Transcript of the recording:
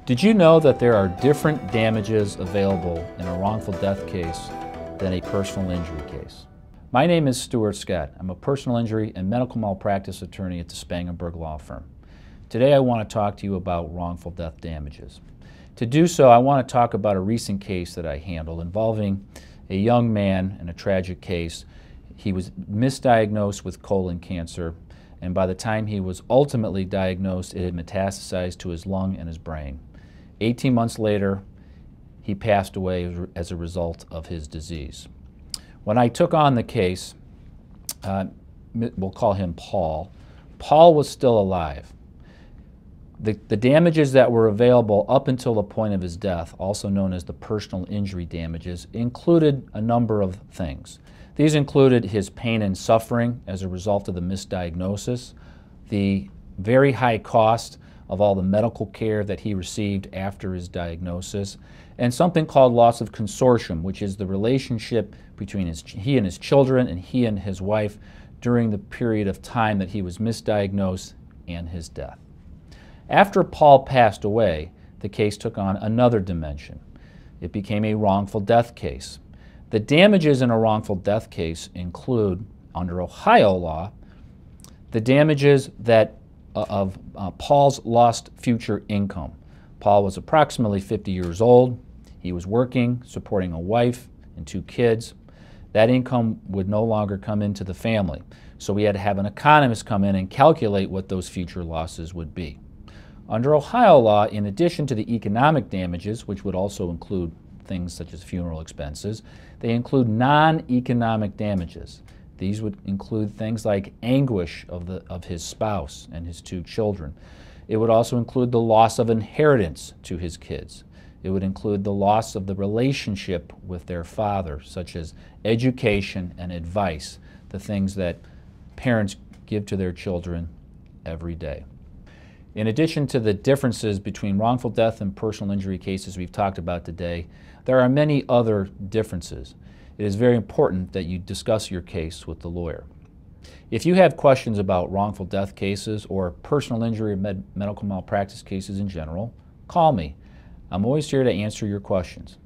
Did you know that there are different damages available in a wrongful death case than a personal injury case? My name is Stuart Scott. I'm a personal injury and medical malpractice attorney at the Spangenberg law firm. Today I want to talk to you about wrongful death damages. To do so, I want to talk about a recent case that I handled involving a young man in a tragic case. He was misdiagnosed with colon cancer, and by the time he was ultimately diagnosed, it had metastasized to his lung and his brain. 18 months later, he passed away as a result of his disease. When I took on the case, we'll call him Paul. Paul was still alive. The damages that were available up until the point of his death, also known as the personal injury damages, included a number of things. These included his pain and suffering as a result of the misdiagnosis, the very high cost of all the medical care that he received after his diagnosis, and something called loss of consortium, which is the relationship between he and his children and he and his wife during the period of time that he was misdiagnosed and his death. After Paul passed away, the case took on another dimension. It became a wrongful death case. The damages in a wrongful death case include, under Ohio law, the damages of Paul's lost future income. Paul was approximately 50 years old. He was working, supporting a wife and 2 kids. That income would no longer come into the family. So we had to have an economist come in and calculate what those future losses would be. Under Ohio law, in addition to the economic damages, which would also include things such as funeral expenses, they include non-economic damages. These would include things like anguish of his spouse and his 2 children. It would also include the loss of inheritance to his kids. It would include the loss of the relationship with their father, such as education and advice, the things that parents give to their children every day. In addition to the differences between wrongful death and personal injury cases we've talked about today, there are many other differences. It is very important that you discuss your case with the lawyer. If you have questions about wrongful death cases or personal injury or medical malpractice cases in general, call me. I'm always here to answer your questions.